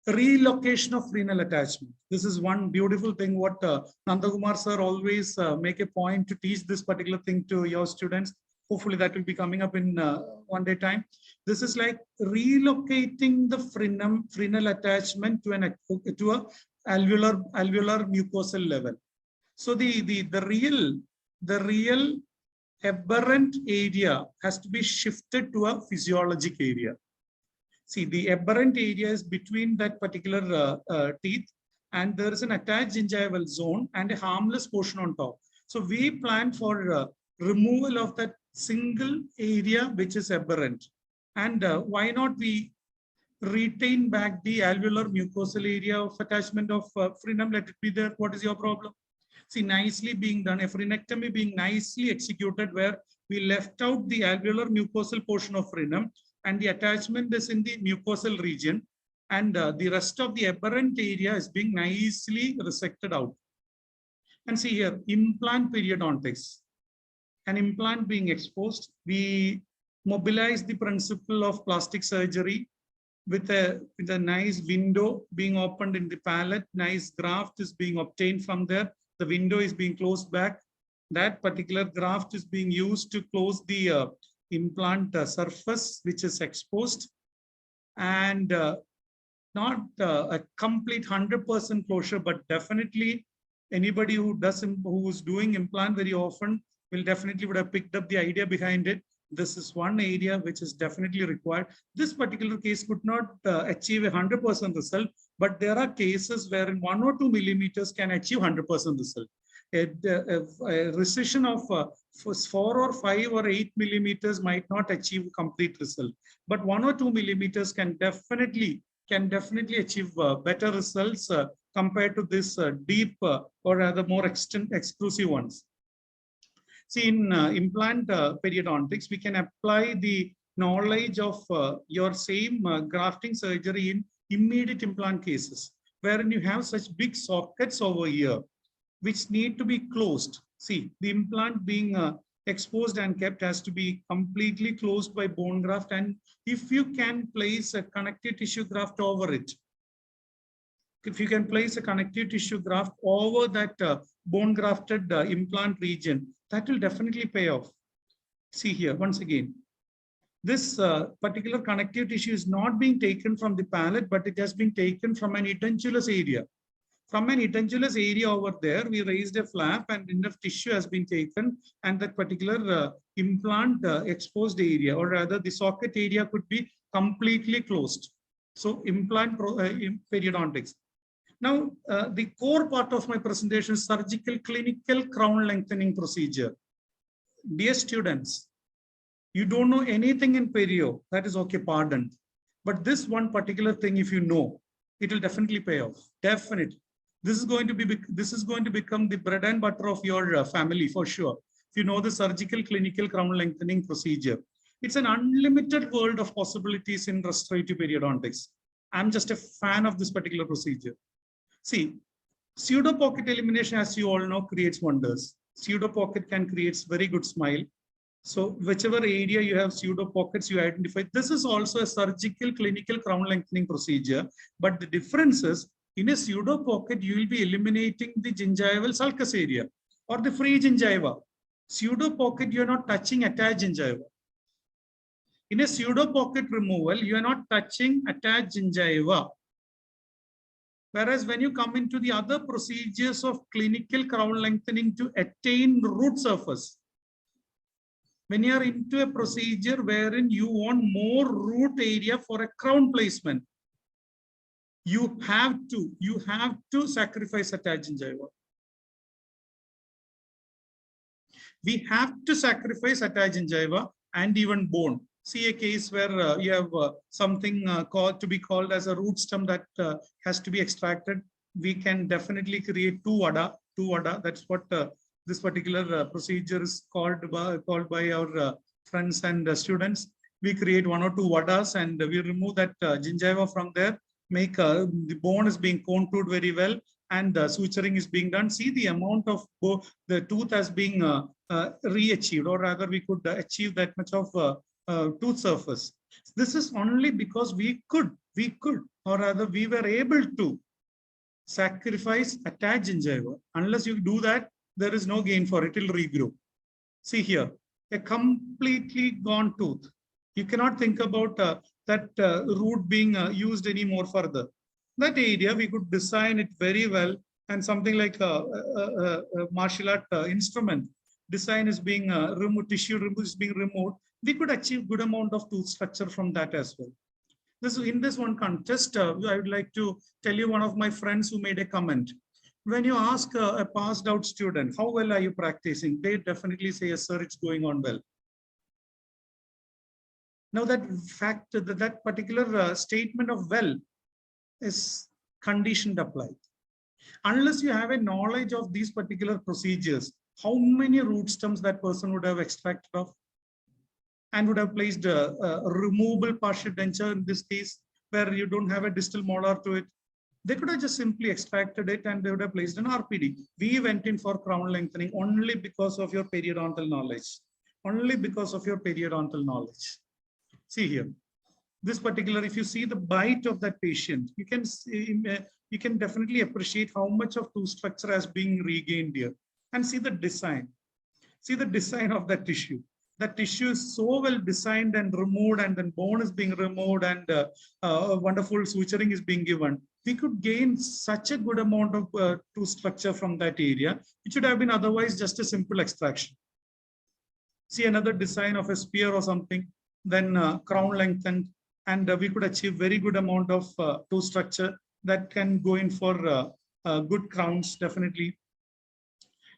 Relocation of frenal attachment. This is one beautiful thing what Nandakumar sir always make a point to teach this particular thing to your students. Hopefully that will be coming up in one day time. This is like relocating the frenal attachment to a alveolar mucosal level. So the real aberrant area has to be shifted to a physiologic area. See, the aberrant area is between that particular teeth, and there is an attached gingival zone and a harmless portion on top. So we plan for removal of that single area which is aberrant. And why not we retain back the alveolar mucosal area of attachment of frenum? Let it be there. What is your problem? See, nicely being done, a frenectomy being nicely executed where we left out the alveolar mucosal portion of frenum and the attachment is in the mucosal region and the rest of the aberrant area is being nicely resected out. And see here, implant periodontics. An implant being exposed, we mobilize the principle of plastic surgery with a nice window being opened in the palate, nice graft is being obtained from there. The window is being closed back. That particular graft is being used to close the implant surface, which is exposed. And not a complete 100% closure, but definitely anybody who is doing implant very often will definitely would have picked up the idea behind it. This is one area which is definitely required. This particular case could not achieve a 100% result, but there are cases where in 1 or 2 millimeters can achieve 100% result. A recession of 4 or 5 or 8 millimeters might not achieve complete result, but 1 or 2 millimeters can definitely achieve better results compared to this deep or rather more exclusive ones. See, in implant periodontics, we can apply the knowledge of your same grafting surgery in immediate implant cases, wherein you have such big sockets over here, which need to be closed. See, the implant being exposed and kept has to be completely closed by bone graft. And if you can place a connective tissue graft over it, if you can place a connective tissue graft over that bone grafted implant region, that will definitely pay off. See here, once again, this particular connective tissue is not being taken from the palate, but it has been taken from an edentulous area. From an edentulous area over there, we raised a flap and enough tissue has been taken and that particular implant exposed area, or rather the socket area could be completely closed. So implant periodontics. Now, the core part of my presentation is surgical clinical crown lengthening procedure. Dear students, you don't know anything in perio, that is okay, pardon. But this one particular thing, if you know, it will definitely pay off. Definitely. This is going to become the bread and butter of your family for sure. If you know the surgical clinical crown lengthening procedure, it's an unlimited world of possibilities in restorative periodontics. I'm just a fan of this particular procedure. See, pseudo pocket elimination, as you all know, creates wonders. Pseudo pocket can create very good smile. So whichever area you have pseudo pockets, you identify. This is also a surgical clinical crown lengthening procedure. But the difference is, in a pseudo pocket, you will be eliminating the gingival sulcus area or the free gingiva. Pseudo pocket, you are not touching attached gingiva. In a pseudo pocket removal, you are not touching attached gingiva. Whereas when you come into the other procedures of clinical crown lengthening to attain root surface, When you are into a procedure wherein you want more root area for a crown placement, you have to sacrifice attached gingiva. We have to sacrifice attached gingiva and even bone. See a case where you have something called as a root stem that has to be extracted. We can definitely create two vada. That's what this particular procedure is called by our friends and students. We create one or two vadas and we remove that gingiva from there. Make the bone is being contoured very well and suturing is being done. See the amount of the tooth as being re-achieved, or rather we could achieve that much of tooth surface. This is only because we could, or rather we were able to sacrifice attached gingiva. Unless you do that, there is no gain for it. It will regrow. See here, a completely gone tooth. You cannot think about that root being used anymore further. That area we could design it very well, and something like a martial art instrument design is being removed, tissue is being removed. We could achieve good amount of tooth structure from that as well. In this one contest, I would like to tell you one of my friends who made a comment. When you ask a passed out student, how well are you practicing? They definitely say, yes, sir, it's going on well. Now that fact, that particular statement of well is conditioned applied. Unless you have a knowledge of these particular procedures, how many root stems that person would have extracted of and would have placed a removable partial denture in this case, where you don't have a distal molar to it. They could have just simply extracted it and they would have placed an RPD. We went in for crown lengthening only because of your periodontal knowledge. Only because of your periodontal knowledge. See here, this particular, if you see the bite of that patient, you can see, you can definitely appreciate how much of tooth structure has been regained here. And see the design. See the design of that tissue. That tissue is so well designed and removed, and then bone is being removed, and wonderful suturing is being given. We could gain such a good amount of tooth structure from that area. It should have been otherwise just a simple extraction. See another design of a spear or something, then crown lengthened, and we could achieve very good amount of tooth structure that can go in for good crowns, definitely.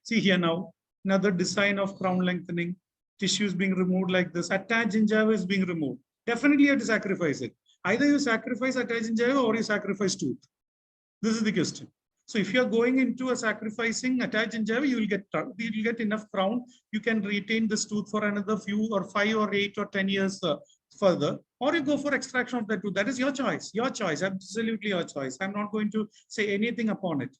See here now, another design of crown lengthening. Tissue is being removed like this. Attached gingiva is being removed. Definitely you have to sacrifice it. Either you sacrifice attached gingiva or you sacrifice tooth. This is the question. So if you are going into a sacrificing attached gingiva, you will get enough crown. You can retain this tooth for another few or 5 or 8 or 10 years further, or you go for extraction of that tooth. That is your choice. Your choice. Absolutely your choice. I'm not going to say anything upon it.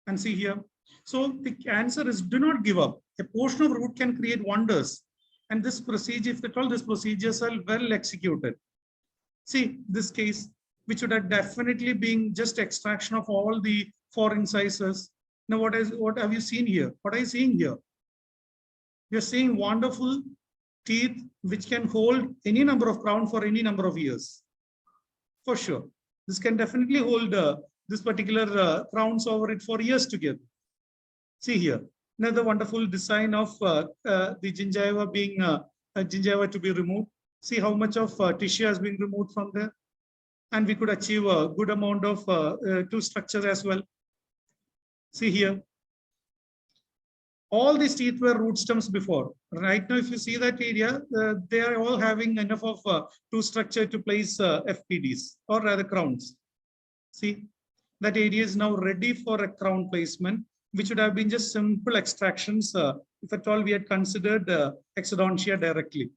And see here. So the answer is do not give up. A portion of root can create wonders. And this procedure, if at all these procedures are well executed. See this case, which would have definitely been just extraction of all the 4 incisors. Now what have you seen here? What are you seeing here? You're seeing wonderful teeth which can hold any number of crown for any number of years. For sure. This can definitely hold this particular crowns over it for years together. See here, another wonderful design of the gingiva being gingiva to be removed. See how much of tissue has been removed from there. And we could achieve a good amount of tooth structure as well. See here. All these teeth were root stems before. Right now, if you see that area, they are all having enough of tooth structure to place FPDs, or rather crowns. See, that area is now ready for a crown placement, which would have been just simple extractions if at all we had considered exodontia directly.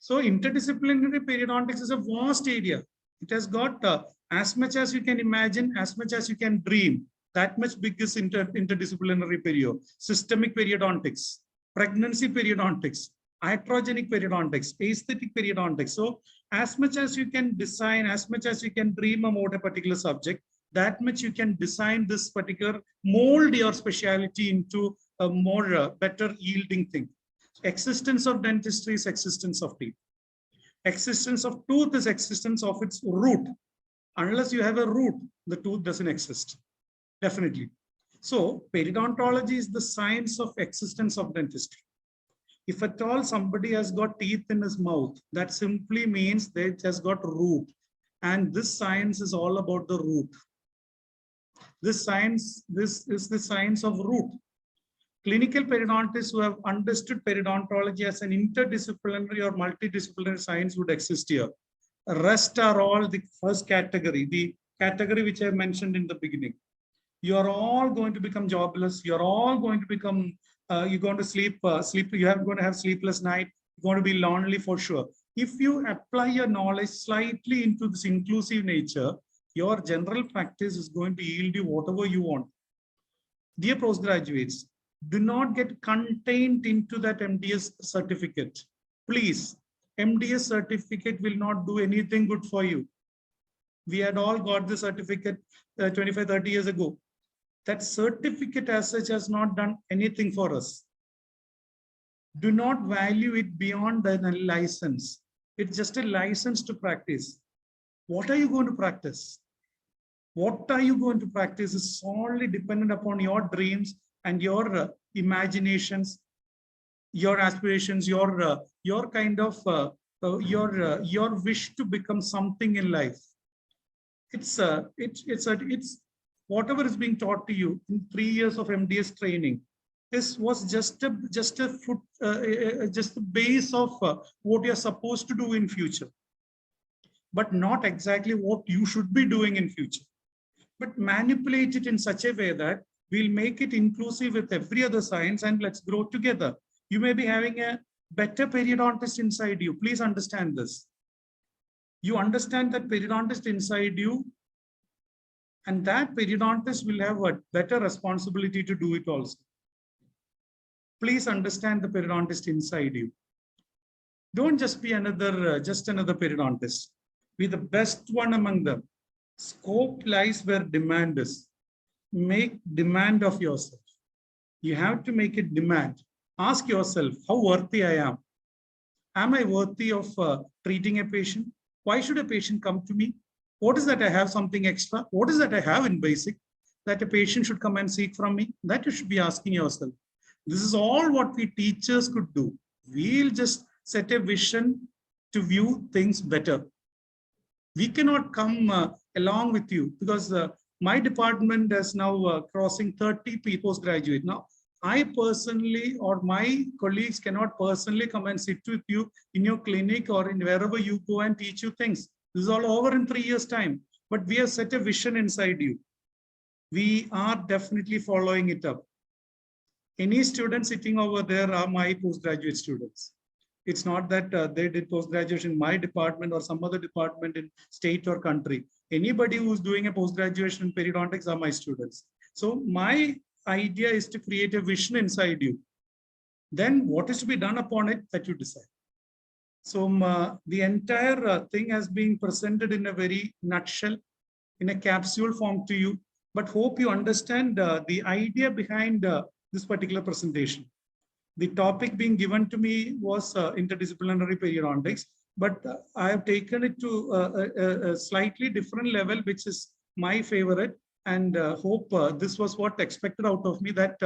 So interdisciplinary periodontics is a vast area. It has got as much as you can imagine, as much as you can dream. That much big is interdisciplinary perio, systemic periodontics, pregnancy periodontics, iatrogenic periodontics, aesthetic periodontics. So as much as you can design, as much as you can dream about a particular subject, that much you can design this particular, mold your speciality into a more better yielding thing. Existence of dentistry is existence of teeth. Existence of tooth is existence of its root. Unless you have a root, the tooth doesn't exist. Definitely. So periodontology is the science of existence of dentistry. If at all somebody has got teeth in his mouth, that simply means they just got root. And this science is all about the root. This is the science of root. Clinical periodontists who have understood periodontology as an interdisciplinary or multidisciplinary science would exist here. Rest are all the first category, the category which I mentioned in the beginning. You are all going to become jobless. You're all going to become, you're going to sleep, you are going to have sleepless night. You're going to be lonely for sure. If you apply your knowledge slightly into this inclusive nature, your general practice is going to yield you whatever you want. Dear postgraduates, do not get contained into that MDS certificate. Please, MDS certificate will not do anything good for you. We had all got the certificate 25, 30 years ago. That certificate as such has not done anything for us. Do not value it beyond the license. It's just a license to practice. What are you going to practice? What are you going to practice is solely dependent upon your dreams and your imaginations, your aspirations, your kind of your wish to become something in life. It's whatever is being taught to you in 3 years of MDS training. This was just the base of what you're supposed to do in future, but not exactly what you should be doing in future. But manipulate it in such a way that we'll make it inclusive with every other science and let's grow together. You may be having a better periodontist inside you. Please understand this. You understand that periodontist inside you, and that periodontist will have a better responsibility to do it also. Please understand the periodontist inside you. Don't just be another periodontist. Be the best one among them. Scope lies where demand is. Make demand of yourself. You have to make it demand. Ask yourself how worthy I am. Am I worthy of treating a patient? Why should a patient come to me? What is that I have something extra? What is that I have in basic that a patient should come and seek from me? That you should be asking yourself. This is all what we teachers could do. We'll just set a vision to view things better. We cannot come along with you because my department is now crossing 30 postgraduate. Now, I personally or my colleagues cannot personally come and sit with you in your clinic or in wherever you go and teach you things. This is all over in 3 years' time. But we have set a vision inside you. We are definitely following it up. Any students sitting over there are my postgraduate students. It's not that they did post-graduation in my department or some other department in state or country. Anybody who's doing a post-graduation in periodontics are my students. So my idea is to create a vision inside you. Then what is to be done upon it, that you decide. So the entire thing has been presented in a very nutshell, in a capsule form to you, but hope you understand the idea behind this particular presentation. The topic being given to me was interdisciplinary periodontics, but I have taken it to a slightly different level, which is my favorite, and hope this was what expected out of me, that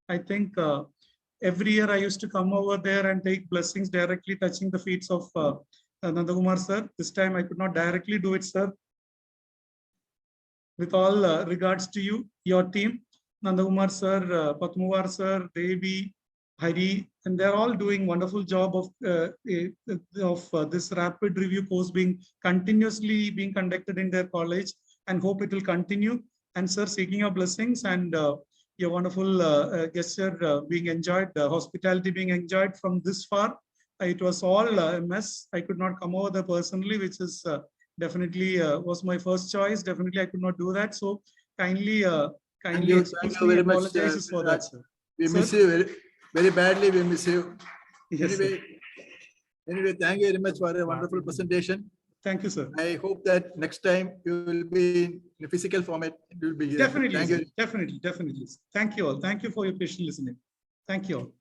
I think every year I used to come over there and take blessings directly touching the feet of Nandakumar sir. This time I could not directly do it, sir. With all regards to you, your team, Nandakumar sir, Patmuvar sir, Devi, Hari, and they're all doing wonderful job of this rapid review course being continuously being conducted in their college, and hope it will continue. And sir, seeking your blessings and your wonderful gesture being enjoyed, hospitality being enjoyed from this far. It was all a mess. I could not come over there personally, which is definitely was my first choice. Definitely, I could not do that. So kindly thank you very much. Apologizes for that, sir. We miss you very badly. We miss you. Yes, anyway, thank you very much for a wonderful presentation. Thank you, sir. I hope that next time you will be in a physical format. It will be here. Definitely, Thank you. definitely. Thank you all. Thank you for your patient listening. Thank you all.